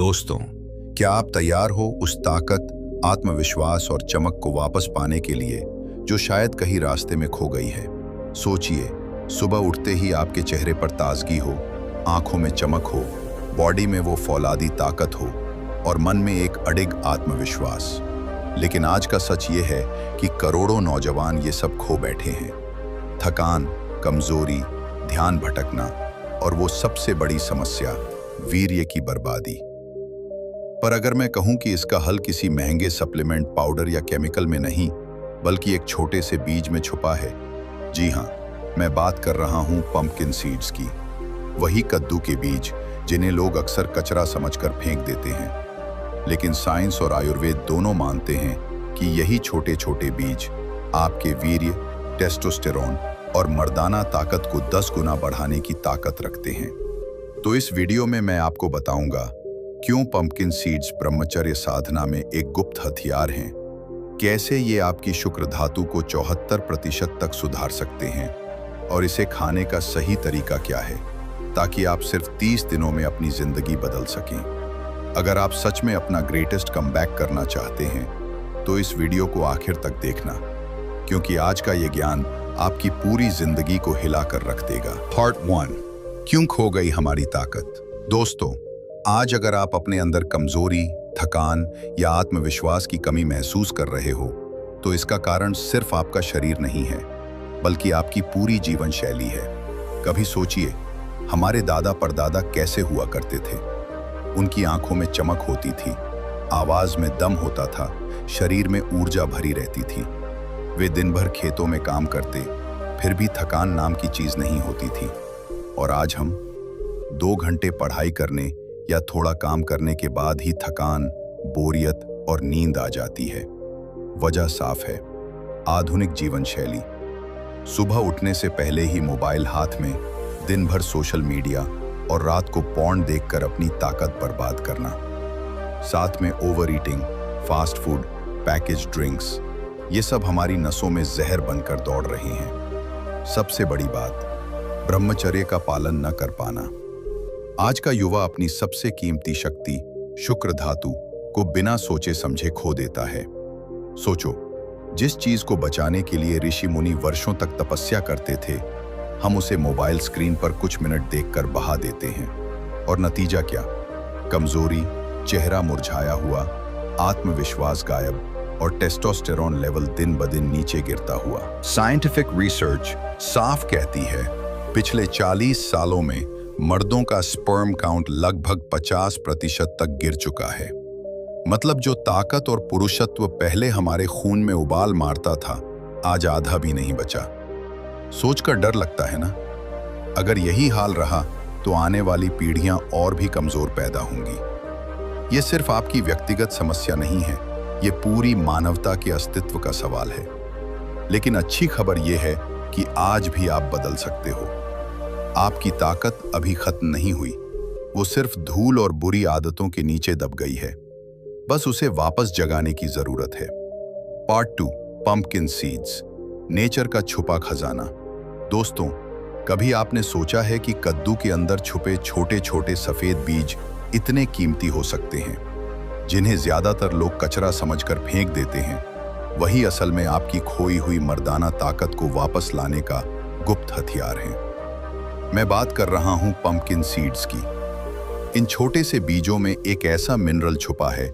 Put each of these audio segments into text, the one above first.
दोस्तों, क्या आप तैयार हो उस ताकत, आत्मविश्वास और चमक को वापस पाने के लिए जो शायद कहीं रास्ते में खो गई है? सोचिए, सुबह उठते ही आपके चेहरे पर ताजगी हो, आंखों में चमक हो, बॉडी में वो फौलादी ताकत हो और मन में एक अडिग आत्मविश्वास। लेकिन आज का सच ये है कि करोड़ों नौजवान ये सब खो बैठे हैं। थकान, कमजोरी, ध्यान भटकना और वो सबसे बड़ी समस्या, वीर्य की बर्बादी। पर अगर मैं कहूं कि इसका हल किसी महंगे सप्लीमेंट, पाउडर या केमिकल में नहीं, बल्कि एक छोटे से बीज में छुपा है। जी हां, मैं बात कर रहा हूं पंपकिन सीड्स की। वही कद्दू के बीज जिन्हें लोग अक्सर कचरा समझकर फेंक देते हैं। लेकिन साइंस और आयुर्वेद दोनों मानते हैं कि यही छोटे छोटे बीज आपके वीर्य, टेस्टोस्टेरोन और मर्दाना ताकत को 10 गुना बढ़ाने की ताकत रखते हैं। तो इस वीडियो में मैं आपको बताऊंगा क्यों पंपकिन सीड्स ब्रह्मचर्य साधना में एक गुप्त हथियार हैं, कैसे ये आपकी शुक्र धातु को 74% तक सुधार सकते हैं और इसे खाने का सही तरीका क्या है, ताकि आप सिर्फ 30 दिनों में अपनी जिंदगी बदल सकें। अगर आप सच में अपना ग्रेटेस्ट कमबैक करना चाहते हैं तो इस वीडियो को आखिर तक देखना, क्योंकि आज का ये ज्ञान आपकी पूरी जिंदगी को हिला कर रख देगा। पार्ट 1, क्यों खो गई हमारी ताकत? दोस्तों, आज अगर आप अपने अंदर कमजोरी, थकान या आत्मविश्वास की कमी महसूस कर रहे हो, तो इसका कारण सिर्फ आपका शरीर नहीं है, बल्कि आपकी पूरी जीवन शैली है। कभी सोचिए, हमारे दादा परदादा कैसे हुआ करते थे। उनकी आंखों में चमक होती थी, आवाज में दम होता था, शरीर में ऊर्जा भरी रहती थी। वे दिन भर खेतों में काम करते, फिर भी थकान नाम की चीज नहीं होती थी। और आज हम 2 घंटे पढ़ाई करने या थोड़ा काम करने के बाद ही थकान, बोरियत और नींद आ जाती है। वजह साफ है, आधुनिक जीवन शैली। सुबह उठने से पहले ही मोबाइल हाथ में, दिन भर सोशल मीडिया और रात को पॉर्न देखकर अपनी ताकत बर्बाद करना। साथ में over eating, fast food, package drinks, ये सब हमारी नसों में जहर बनकर दौड़ रहे हैं। सबसे बड़ी बात, ब्रह्मचर्य का पालन न कर पाना। आज का युवा अपनी सबसे कीमती शक्ति, शुक्र धातु, को बिना सोचे समझे खो देता है। सोचो, जिस चीज को बचाने के लिए ऋषि मुनि वर्षों तक तपस्या करते थे, हम उसे मोबाइल स्क्रीन पर कुछ मिनट देखकर बहा देते हैं। और नतीजा क्या? कमजोरी, चेहरा मुरझाया हुआ, आत्मविश्वास गायब और टेस्टोस्टेरोन लेवल दिन ब दिन नीचे गिरता हुआ। साइंटिफिक रिसर्च साफ कहती है, पिछले 40 सालों में मर्दों का स्पर्म काउंट लगभग 50% तक गिर चुका है। मतलब जो ताकत और पुरुषत्व पहले हमारे खून में उबाल मारता था, आज आधा भी नहीं बचा। सोचकर डर लगता है ना? अगर यही हाल रहा तो आने वाली पीढ़ियां और भी कमजोर पैदा होंगी। ये सिर्फ आपकी व्यक्तिगत समस्या नहीं है, ये पूरी मानवता के अस्तित्व का सवाल है। लेकिन अच्छी खबर यह है कि आज भी आप बदल सकते हो। आपकी ताकत अभी खत्म नहीं हुई, वो सिर्फ धूल और बुरी आदतों के नीचे दब गई है। बस उसे वापस जगाने की जरूरत है। पार्ट 2, पंपकिन सीड्स, नेचर का छुपा खजाना। दोस्तों, कभी आपने सोचा है कि कद्दू के अंदर छुपे छोटे छोटे सफेद बीज इतने कीमती हो सकते हैं, जिन्हें ज्यादातर लोग कचरा समझकर फेंक देते हैं? वही असल में आपकी खोई हुई मर्दाना ताकत को वापस लाने का गुप्त हथियार है। मैं बात कर रहा हूं पंपकिन सीड्स की। इन छोटे से बीजों में एक ऐसा मिनरल छुपा है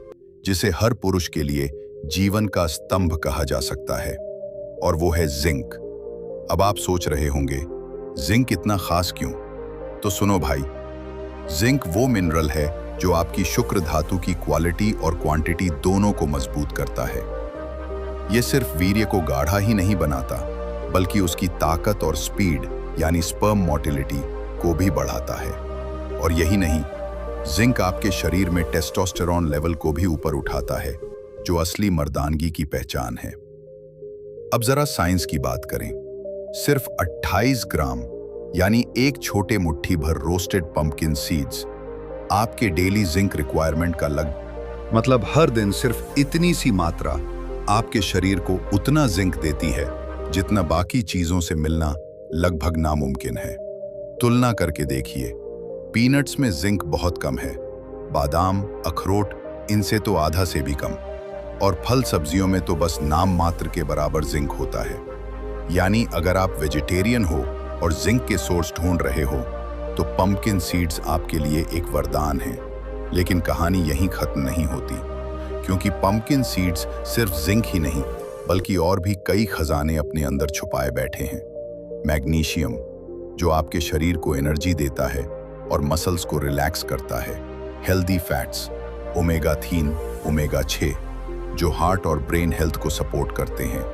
जिसे हर पुरुष के लिए जीवन का स्तंभ कहा जा सकता है, और वो है जिंक। अब आप सोच रहे होंगे, जिंक इतना खास क्यों? तो सुनो भाई, जिंक वो मिनरल है जो आपकी शुक्र धातु की क्वालिटी और क्वांटिटी दोनों को मजबूत करता है। ये सिर्फ वीर्य को गाढ़ा ही नहीं बनाता, बल्कि उसकी ताकत और स्पीड यानी स्पर्म मोटिलिटी को भी बढ़ाता है। और यही नहीं, जिंक आपके शरीर में टेस्टोस्टेरोन लेवल को भी ऊपर उठाता है, जो असली मर्दानगी की पहचान है। अब जरा साइंस की बात करें। सिर्फ 28 ग्राम यानी एक छोटे मुट्ठी भर रोस्टेड पंपकिन सीड्स आपके डेली जिंक रिक्वायरमेंट का मतलब हर दिन सिर्फ इतनी सी मात्रा आपके शरीर को उतना जिंक देती है जितना बाकी चीजों से मिलना लगभग नामुमकिन है। तुलना करके देखिए, पीनट्स में जिंक बहुत कम है, बादाम, अखरोट, इनसे तो आधा से भी कम। और फल सब्जियों में तो बस नाम मात्र के बराबर जिंक होता है। यानी अगर आप वेजिटेरियन हो और जिंक के सोर्स ढूंढ रहे हो तो पंपकिन सीड्स आपके लिए एक वरदान है। लेकिन कहानी यहीं खत्म नहीं होती, क्योंकि पंपकिन सीड्स सिर्फ जिंक ही नहीं बल्कि और भी कई खजाने अपने अंदर छुपाए बैठे हैं। मैग्नीशियम, जो आपके शरीर को एनर्जी देता है और मसल्स को रिलैक्स करता है। हेल्दी फैट्स, ओमेगा 3, ओमेगा 6, जो हार्ट और ब्रेन हेल्थ को सपोर्ट करते हैं।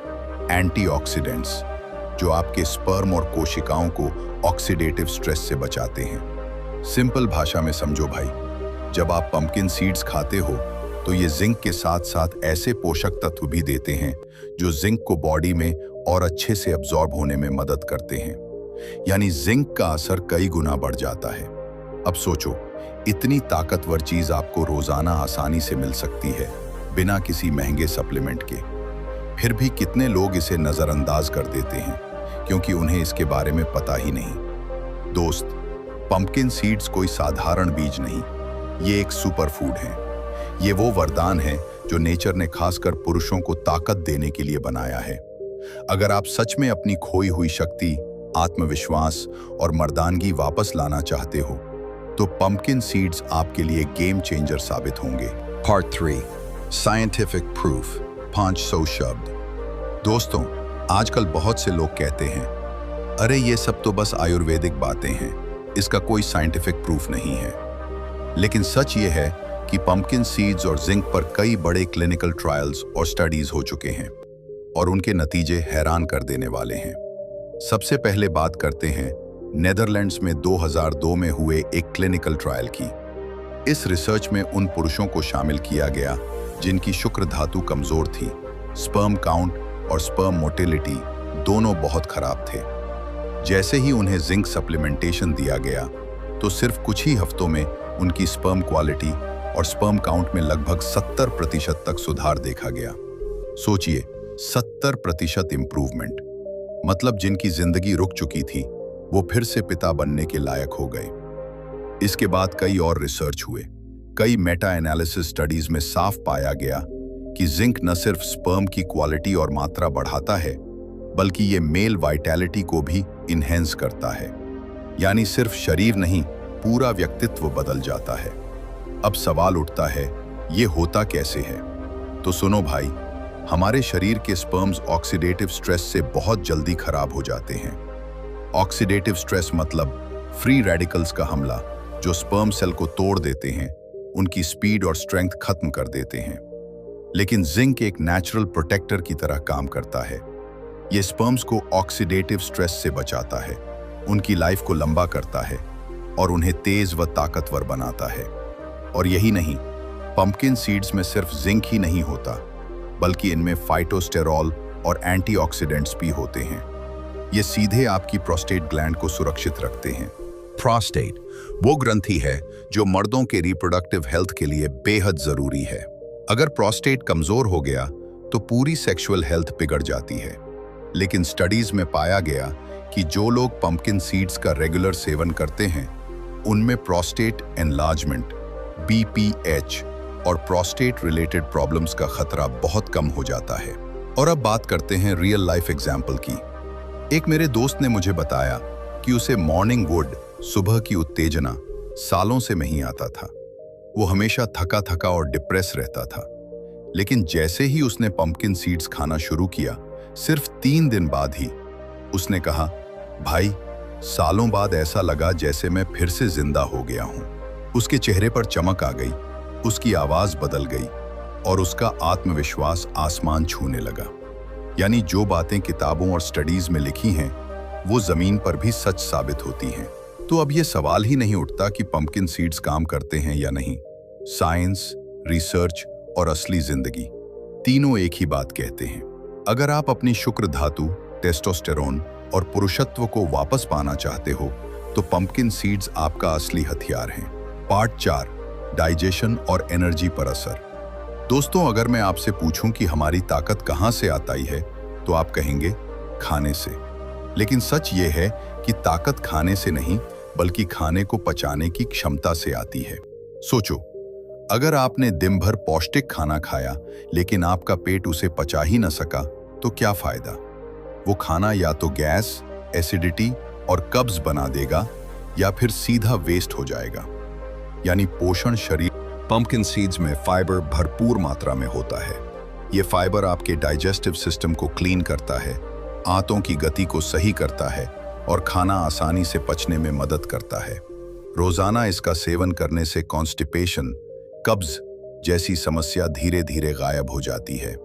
एंटीऑक्सीडेंट्स, जो आपके स्पर्म और कोशिकाओं को ऑक्सीडेटिव स्ट्रेस से बचाते हैं। सिंपल भाषा में समझो भाई, जब आप पंपकिन सीड्स खाते हो तो ये जिंक के साथ साथ ऐसे पोषक तत्व भी देते हैं जो जिंक को बॉडी में और अच्छे से अब्जॉर्ब होने में मदद करते हैं। यानी जिंक का असर कई गुना बढ़ जाता है। अब सोचो, इतनी ताकतवर चीज आपको रोजाना आसानी से मिल सकती है बिना किसी महंगे सप्लीमेंट के। फिर भी कितने लोग इसे नजरअंदाज कर देते हैं क्योंकि उन्हें इसके बारे में पता ही नहीं। दोस्त, पंपकिन सीड्स कोई साधारण बीज नहीं, ये एक सुपर फूड है। ये वो वरदान है जो नेचर ने खासकर पुरुषों को ताकत देने के लिए बनाया है। अगर आप सच में अपनी खोई हुई शक्ति, आत्मविश्वास और मर्दानगी वापस लाना चाहते हो तो पंपकिन सीड्स आपके लिए गेम चेंजर साबित होंगे। पार्ट 3, साइंटिफिक प्रूफ, 500 शब्द। दोस्तों, आजकल बहुत से लोग कहते हैं, अरे ये सब तो बस आयुर्वेदिक बातें हैं, इसका कोई साइंटिफिक प्रूफ नहीं है। लेकिन सच ये है कि पंपकिन सीड्स और जिंक पर कई बड़े क्लिनिकल ट्रायल्स और स्टडीज हो चुके हैं और उनके नतीजे हैरान कर देने वाले हैं। सबसे पहले बात करते हैं नेदरलैंड्स में 2002 में हुए एक क्लिनिकल ट्रायल की। इस रिसर्च में उन पुरुषों को शामिल किया गया जिनकी शुक्र धातु कमजोर थी। स्पर्म काउंट और स्पर्म मोटिलिटी दोनों बहुत खराब थे। जैसे ही उन्हें जिंक सप्लीमेंटेशन दिया गया तो सिर्फ कुछ ही हफ्तों में उनकी स्पर्म क्वालिटी और स्पर्म काउंट में लगभग 70% तक सुधार देखा गया। सोचिए, 70% इंप्रूवमेंट, मतलब जिनकी जिंदगी रुक चुकी थी वो फिर से पिता बनने के लायक हो गए। इसके बाद कई और रिसर्च हुए। कई मेटा एनालिसिस स्टडीज में साफ पाया गया कि जिंक न सिर्फ स्पर्म की क्वालिटी और मात्रा बढ़ाता है बल्कि ये मेल वाइटैलिटी को भी इन्हेंस करता है। यानी सिर्फ शरीर नहीं, पूरा व्यक्तित्व बदल जाता है। अब सवाल उठता है, ये होता कैसे है? तो सुनो भाई, हमारे शरीर के स्पर्म्स ऑक्सीडेटिव स्ट्रेस से बहुत जल्दी खराब हो जाते हैं। ऑक्सीडेटिव स्ट्रेस मतलब फ्री रेडिकल्स का हमला जो स्पर्म सेल को तोड़ देते हैं, उनकी स्पीड और स्ट्रेंथ खत्म कर देते हैं। लेकिन जिंक एक नेचुरल प्रोटेक्टर की तरह काम करता है। ये स्पर्म्स को ऑक्सीडेटिव स्ट्रेस से बचाता है, उनकी लाइफ को लंबा करता है और उन्हें तेज व ताकतवर बनाता है। और यही नहीं, पंपकिन सीड्स में सिर्फ जिंक ही नहीं होता बल्कि इनमें फाइटोस्टेरॉल और एंटीऑक्सीडेंट्स भी होते हैं। ये सीधे आपकी प्रोस्टेट ग्लैंड को सुरक्षित रखते हैं। प्रोस्टेट वो ग्रंथि है जो मर्दों के रिप्रोडक्टिव हेल्थ के लिए बेहद जरूरी है। अगर प्रोस्टेट कमजोर हो गया तो पूरी सेक्सुअल हेल्थ बिगड़ जाती है। लेकिन स्टडीज में पाया गया कि जो लोग पंपकिन सीड्स का रेगुलर सेवन करते हैं उनमें प्रोस्टेट एनलार्जमेंट, BPH और प्रोस्टेट रिलेटेड प्रॉब्लम्स का खतरा बहुत कम हो जाता है। और अब बात करते हैं रियल लाइफ एग्जाम्पल की। एक मेरे दोस्त ने मुझे बताया कि उसे मॉर्निंग वुड, सुबह की उत्तेजना सालों से नहीं आता था। वो हमेशा थका थका और डिप्रेस रहता था। लेकिन जैसे ही उसने पंपकिन सीड्स खाना शुरू किया, सिर्फ 3 दिन बाद ही उसने कहा, भाई सालों बाद ऐसा लगा जैसे मैं फिर से जिंदा हो गया हूं। उसके चेहरे पर चमक आ गई, उसकी आवाज बदल गई और उसका आत्मविश्वास आसमान छूने लगा। यानी जो बातें किताबों और स्टडीज में लिखी हैं वो जमीन पर भी सच साबित होती हैं। तो अब ये सवाल ही नहीं उठता कि पंपकिन सीड्स काम करते हैं या नहीं। साइंस, रिसर्च और असली जिंदगी तीनों एक ही बात कहते हैं। अगर आप अपनी शुक्र धातु, टेस्टोस्टेरोन और पुरुषत्व को वापस पाना चाहते हो तो पंपकिन सीड्स आपका असली हथियार हैं। पार्ट 4, डाइजेशन और एनर्जी पर असर। दोस्तों, अगर मैं आपसे पूछूं कि हमारी ताकत कहां से आती है तो आप कहेंगे खाने से। लेकिन सच ये है कि ताकत खाने से नहीं बल्कि खाने को पचाने की क्षमता से आती है। सोचो, अगर आपने दिन भर पौष्टिक खाना खाया लेकिन आपका पेट उसे पचा ही न सका, तो क्या फायदा? वो खाना या तो गैस, एसिडिटी और कब्ज बना देगा या फिर सीधा वेस्ट हो जाएगा। यानी पोषण शरीर। पंपकिन सीड्स में फाइबर भरपूर मात्रा में होता है। ये फाइबर आपके डाइजेस्टिव सिस्टम को क्लीन करता है, आंतों की गति को सही करता है और खाना आसानी से पचने में मदद करता है। रोजाना इसका सेवन करने से कॉन्स्टिपेशन, कब्ज जैसी समस्या धीरे धीरे गायब हो जाती है,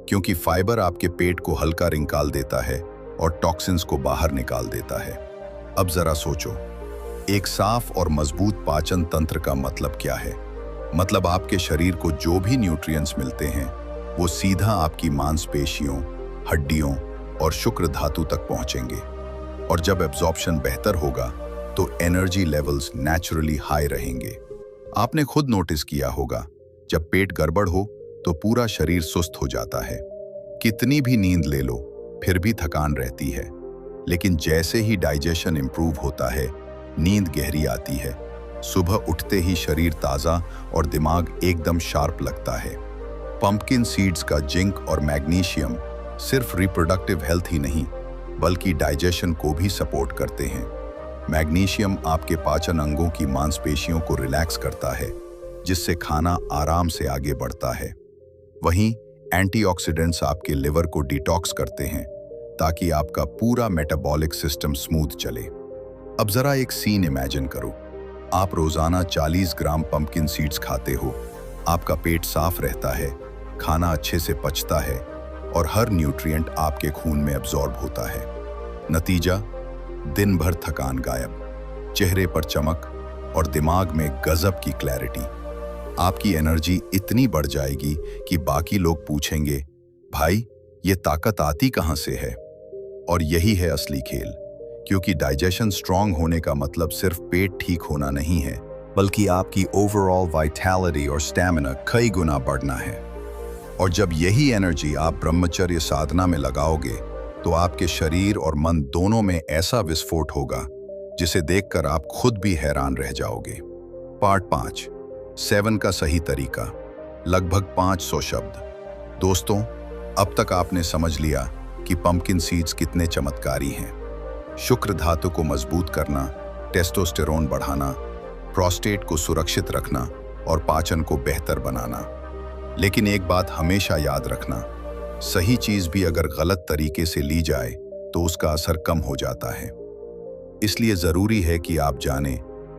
क्योंकि फाइबर आपके पेट को हल्का रिंकाल देता है और टॉक्सिन्स को बाहर निकाल देता है। अब जरा सोचो, एक साफ और मजबूत पाचन तंत्र का मतलब क्या है? मतलब आपके शरीर को जो भी न्यूट्रिएंट्स मिलते हैं वो सीधा आपकी मांसपेशियों, हड्डियों और शुक्र धातु तक पहुंचेंगे। और जब एब्जॉर्प्शन बेहतर होगा तो एनर्जी लेवल्स नेचुरली हाई रहेंगे। आपने खुद नोटिस किया होगा, जब पेट गड़बड़ हो तो पूरा शरीर सुस्त हो जाता है। कितनी भी नींद ले लो फिर भी थकान रहती है, लेकिन जैसे ही डाइजेशन इंप्रूव होता है, नींद गहरी आती है। सुबह उठते ही शरीर ताज़ा और दिमाग एकदम शार्प लगता है। पंपकिन सीड्स का जिंक और मैग्नीशियम सिर्फ रिप्रोडक्टिव हेल्थ ही नहीं बल्कि डाइजेशन को भी सपोर्ट करते हैं। मैग्नीशियम आपके पाचन अंगों की मांसपेशियों को रिलैक्स करता है, जिससे खाना आराम से आगे बढ़ता है। वहीं एंटीऑक्सीडेंट्स आपके लिवर को डिटॉक्स करते हैं ताकि आपका पूरा मेटाबॉलिक सिस्टम स्मूथ चले। अब जरा एक सीन इमेजिन करो, आप रोजाना 40 ग्राम पंपकिन सीड्स खाते हो, आपका पेट साफ रहता है, खाना अच्छे से पचता है और हर न्यूट्रिएंट आपके खून में एब्जॉर्ब होता है। नतीजा, दिन भर थकान गायब, चेहरे पर चमक और दिमाग में गजब की क्लैरिटी। आपकी एनर्जी इतनी बढ़ जाएगी कि बाकी लोग पूछेंगे, भाई ये ताकत आती कहां से है? और यही है असली खेल, क्योंकि डाइजेशन स्ट्रांग होने का मतलब सिर्फ पेट ठीक होना नहीं है, बल्कि आपकी ओवरऑल वाइटैलिटी और स्टैमिना कई गुना बढ़ना है। और जब यही एनर्जी आप ब्रह्मचर्य साधना में लगाओगे तो आपके शरीर और मन दोनों में ऐसा विस्फोट होगा जिसे देखकर आप खुद भी हैरान रह जाओगे। पार्ट 5, 7 का सही तरीका, लगभग 500 शब्द। दोस्तों, अब तक आपने समझ लिया कि पंपकिन सीड्स कितने चमत्कारी हैं। शुक्र धातु को मजबूत करना, टेस्टोस्टेरोन बढ़ाना, प्रोस्टेट को सुरक्षित रखना और पाचन को बेहतर बनाना। लेकिन एक बात हमेशा याद रखना, सही चीज भी अगर गलत तरीके से ली जाए तो उसका असर कम हो जाता है। इसलिए जरूरी है कि आप जानें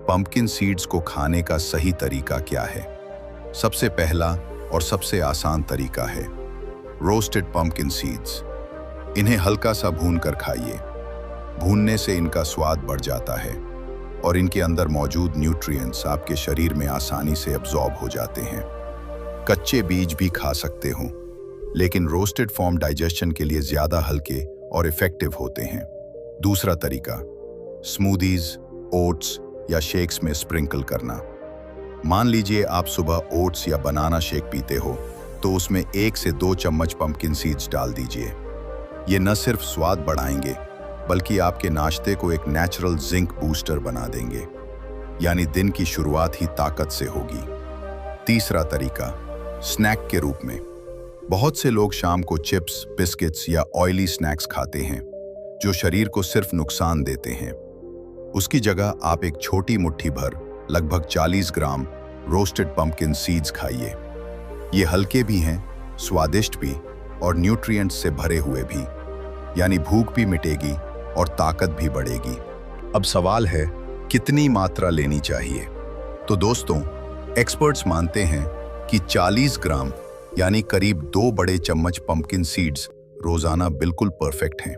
पंपकिन सीड्स को खाने का सही तरीका क्या है। सबसे पहला और सबसे आसान तरीका है रोस्टेड पंपकिन सीड्स। इन्हें हल्का सा भून कर खाइए। भूनने से इनका स्वाद बढ़ जाता है और इनके अंदर मौजूद न्यूट्रिएंट्स आपके शरीर में आसानी से एब्जॉर्ब हो जाते हैं। कच्चे बीज भी खा सकते हो, लेकिन रोस्टेड फॉर्म डाइजेशन के लिए ज्यादा हल्के और इफेक्टिव होते हैं। दूसरा तरीका, स्मूदीज, ओट्स या शेक्स में स्प्रिंकल करना। मान लीजिए आप सुबह ओट्स या बनाना शेक पीते हो, तो उसमें 1 से 2 चम्मच पंपकिन सीड्स डाल दीजिए। ये न सिर्फ स्वाद बढ़ाएंगे बल्कि आपके नाश्ते को एक नेचुरल जिंक बूस्टर बना देंगे, यानी दिन की शुरुआत ही ताकत से होगी। तीसरा तरीका, स्नैक के रूप में। बहुत से लोग शाम को चिप्स, बिस्किट्स या ऑयली स्नैक्स खाते हैं जो शरीर को सिर्फ नुकसान देते हैं। उसकी जगह आप एक छोटी मुट्ठी भर लगभग 40 ग्राम रोस्टेड पंपकिन सीड्स खाइए। ये हल्के भी हैं, स्वादिष्ट भी और न्यूट्रिएंट्स से भरे हुए भी, यानी भूख भी मिटेगी और ताकत भी बढ़ेगी। अब सवाल है, कितनी मात्रा लेनी चाहिए? तो दोस्तों, एक्सपर्ट्स मानते हैं कि 40 ग्राम यानी करीब 2 बड़े चम्मच पंपकिन सीड्स रोजाना बिल्कुल परफेक्ट हैं।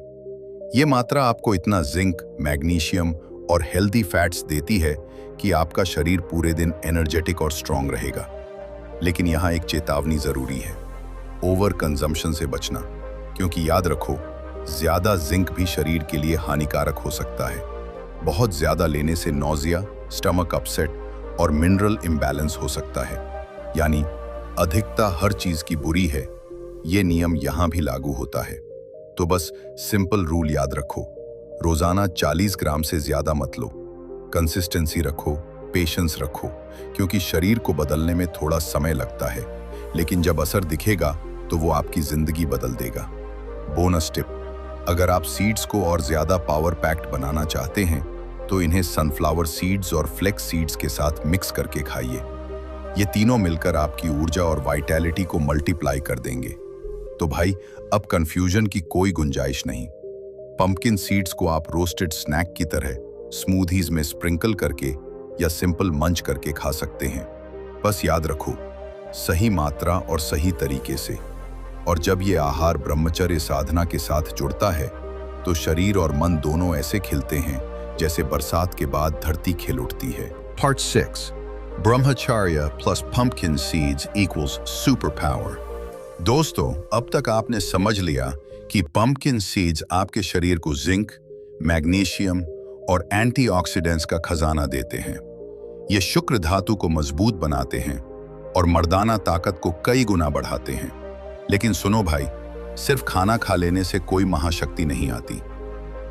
ये मात्रा आपको इतना जिंक, मैग्नीशियम और हेल्दी फैट्स देती है कि आपका शरीर पूरे दिन एनर्जेटिक और स्ट्रांग रहेगा। लेकिन यहाँ एक चेतावनी जरूरी है, ओवर कंजम्पशन से बचना, क्योंकि याद रखो, ज्यादा जिंक भी शरीर के लिए हानिकारक हो सकता है। बहुत ज्यादा लेने से नौजिया, स्टमक अपसेट और मिनरल इम्बैलेंस हो सकता है। यानी अधिकता हर चीज की बुरी है, ये नियम यहां भी लागू होता है। तो बस सिंपल रूल याद रखो, रोजाना 40 ग्राम से ज्यादा मत लो। कंसिस्टेंसी रखो, पेशेंस रखो, क्योंकि शरीर को बदलने में थोड़ा समय लगता है, लेकिन जब असर दिखेगा तो वो आपकी जिंदगी बदल देगा। बोनस टिप, अगर आप सीड्स को और ज्यादा पावर पैक्ड बनाना चाहते हैं तो इन्हें सनफ्लावर सीड्स और फ्लेक्स सीड्स के साथ मिक्स करके खाइए। ये तीनों मिलकर आपकी ऊर्जा और वाइटैलिटी को मल्टीप्लाई कर देंगे। तो भाई, अब कंफ्यूजन की कोई गुंजाइश नहीं। पंपकिन सीड्स को आप रोस्टेड स्नैक की तरह स्मूदीज में स्प्रिंकल करके या सिंपल मंच करके खा सकते हैं। बस याद रखो, सही मात्रा और सही तरीके से। और जब ये आहार ब्रह्मचर्य साधना के साथ जुड़ता है तो शरीर और मन दोनों ऐसे खिलते हैं जैसे बरसात के बाद धरती खिल उठती है। Part 6. Brahmacharya plus pumpkin seeds equals superpower. दोस्तों, अब तक आपने समझ लिया कि पंपकिन सीड्स आपके शरीर को जिंक, मैग्नीशियम और एंटीऑक्सीडेंट्स का खजाना देते हैं। ये शुक्र धातु को मजबूत बनाते हैं और मर्दाना ताकत को कई गुना बढ़ाते हैं। लेकिन सुनो भाई, सिर्फ खाना खा लेने से कोई महाशक्ति नहीं आती।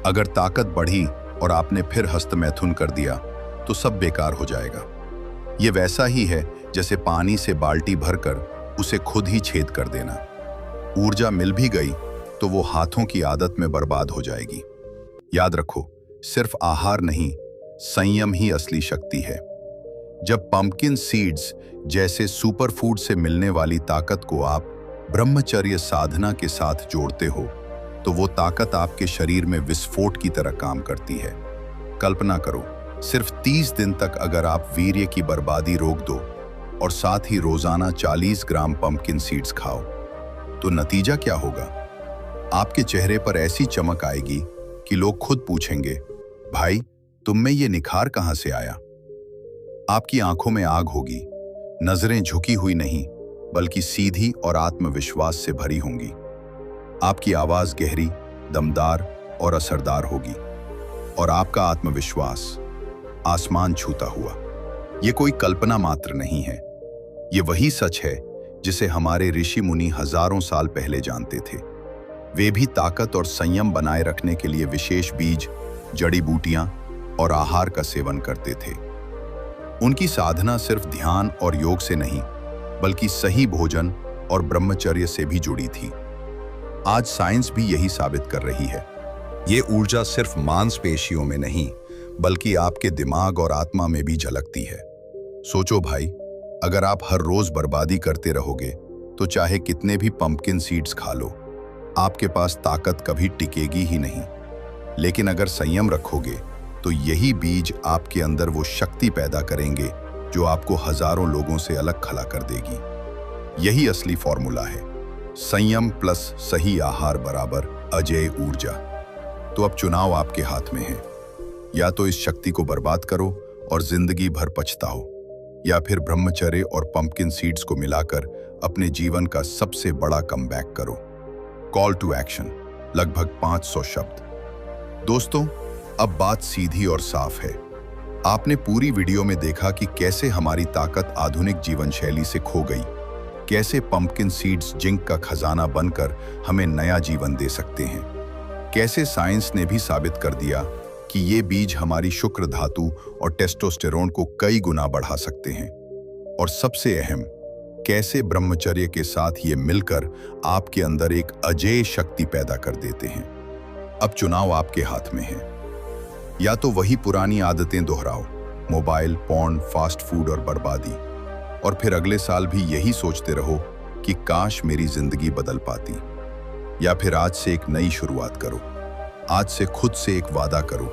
अगर ताकत बढ़ी और आपने फिर हस्तमैथुन कर दिया तो सब बेकार हो जाएगा। ये वैसा ही है जैसे पानी से बाल्टी भरकर उसे खुद ही छेद कर देना। ऊर्जा मिल भी गई तो वो हाथों की आदत में बर्बाद हो जाएगी। याद रखो, सिर्फ आहार नहीं, संयम ही असली शक्ति है। जब पंपकिन सीड्स जैसे सुपर फूड से मिलने वाली ताकत को आप ब्रह्मचर्य साधना के साथ जोड़ते हो तो वो ताकत आपके शरीर में विस्फोट की तरह काम करती है। कल्पना करो, सिर्फ 30 दिन तक अगर आप वीर्य की बर्बादी रोक दो और साथ ही रोजाना 40 ग्राम पंपकिन सीड्स खाओ तो नतीजा क्या होगा? आपके चेहरे पर ऐसी चमक आएगी कि लोग खुद पूछेंगे, भाई तुम में ये निखार कहां से आया? आपकी आंखों में आग होगी, नजरें झुकी हुई नहीं बल्कि सीधी और आत्मविश्वास से भरी होंगी। आपकी आवाज गहरी, दमदार और असरदार होगी और आपका आत्मविश्वास आसमान छूता हुआ। ये कोई कल्पना मात्र नहीं है, ये वही सच है जिसे हमारे ऋषि मुनि हजारों साल पहले जानते थे। वे भी ताकत और संयम बनाए रखने के लिए विशेष बीज, जड़ी बूटियां और आहार का सेवन करते थे। उनकी साधना सिर्फ ध्यान और योग से नहीं बल्कि सही भोजन और ब्रह्मचर्य से भी जुड़ी थी। आज साइंस भी यही साबित कर रही है। ये ऊर्जा सिर्फ मांसपेशियों में नहीं बल्कि आपके दिमाग और आत्मा में भी झलकती है। सोचो भाई, अगर आप हर रोज बर्बादी करते रहोगे तो चाहे कितने भी पंपकिन सीड्स खा लो, आपके पास ताकत कभी टिकेगी ही नहीं। लेकिन अगर संयम रखोगे तो यही बीज आपके अंदर वो शक्ति पैदा करेंगे जो आपको हजारों लोगों से अलग खड़ा कर देगी। यही असली फॉर्मूला है, संयम प्लस सही आहार बराबर अजेय ऊर्जा। तो अब चुनाव आपके हाथ में है, या तो इस शक्ति को बर्बाद करो और जिंदगी भर पछताओ, या फिर ब्रह्मचर्य और पंपकिन सीड्स को मिलाकर अपने जीवन का सबसे बड़ा कमबैक करो। कॉल टू एक्शन, लगभग 500 शब्द। दोस्तों, अब बात सीधी और साफ है। आपने पूरी वीडियो में देखा कि कैसे हमारी ताकत आधुनिक जीवन शैली से खो गई, कैसे पंपकिन सीड्स जिंक का खजाना बनकर हमें नया जीवन दे सकते हैं, कैसे साइंस ने भी साबित कर दिया कि ये बीज हमारी शुक्र धातु और टेस्टोस्टेरोन को कई गुना बढ़ा सकते हैं, और सबसे अहम, कैसे ब्रह्मचर्य के साथ ये मिलकर आपके अंदर एक अजेय शक्ति पैदा कर देते हैं। अब चुनाव आपके हाथ में है, या तो वही पुरानी आदतें दोहराओ, मोबाइल, पॉर्न, फास्ट फूड और बर्बादी, और फिर अगले साल भी यही सोचते रहो कि काश मेरी जिंदगी बदल पाती, या फिर आज से एक नई शुरुआत करो। आज से खुद से एक वादा करो,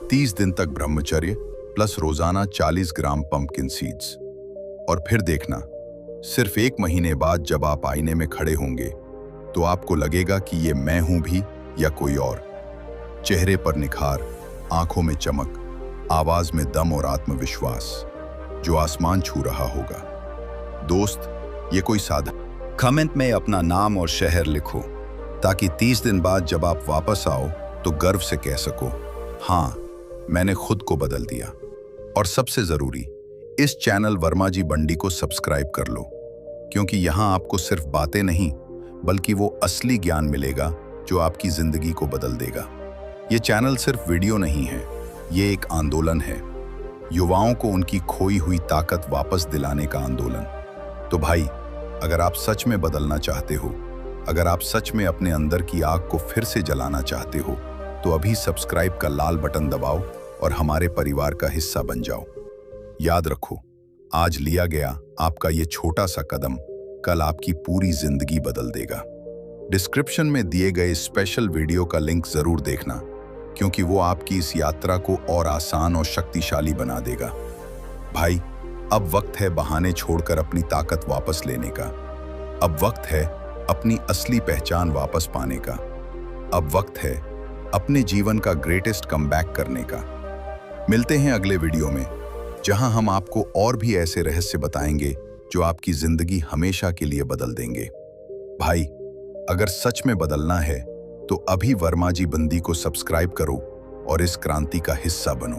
30 दिन तक ब्रह्मचर्य प्लस रोजाना 40 ग्राम पंपकिन सीड्स। और फिर देखना, सिर्फ 1 महीने बाद जब आप आईने में खड़े होंगे तो आपको लगेगा कि ये मैं हूं भी या कोई और। चेहरे पर निखार, आंखों में चमक, आवाज में दम और आत्मविश्वास जो आसमान छू रहा होगा। दोस्त, ये कोई साधा। कमेंट में अपना नाम और शहर लिखो ताकि 30 दिन बाद जब आप वापस आओ तो गर्व से कह सको, हाँ, मैंने खुद को बदल दिया। और सबसे जरूरी, इस चैनल वर्मा जी बंडी को सब्सक्राइब कर लो, क्योंकि यहाँ आपको सिर्फ बातें नहीं बल्कि वो असली ज्ञान मिलेगा जो आपकी जिंदगी को बदल देगा। ये चैनल सिर्फ वीडियो नहीं है, ये एक आंदोलन है। युवाओं को उनकी खोई हुई ताकत वापस दिलाने का आंदोलन। तो भाई, अगर आप सच में बदलना चाहते हो, अगर आप सच में अपने अंदर की आग को फिर से जलाना चाहते हो, तो अभी सब्सक्राइब का लाल बटन दबाओ और हमारे परिवार का हिस्सा बन जाओ। याद रखो, आज लिया गया आपका ये छोटा सा कदम कल आपकी पूरी जिंदगी बदल देगा। डिस्क्रिप्शन में दिए गए स्पेशल वीडियो का लिंक जरूर देखना, क्योंकि वो आपकी इस यात्रा को और आसान और शक्तिशाली बना देगा। भाई, अब वक्त है बहाने छोड़कर अपनी ताकत वापस लेने का। अब वक्त है अपनी असली पहचान वापस पाने का। अब वक्त है अपने जीवन का ग्रेटेस्ट कमबैक करने का। मिलते हैं अगले वीडियो में, जहां हम आपको और भी ऐसे रहस्य बताएंगे जो आपकी जिंदगी हमेशा के लिए बदल देंगे। भाई, अगर सच में बदलना है तो अभी वर्मा जी बंदी को सब्सक्राइब करो और इस क्रांति का हिस्सा बनो।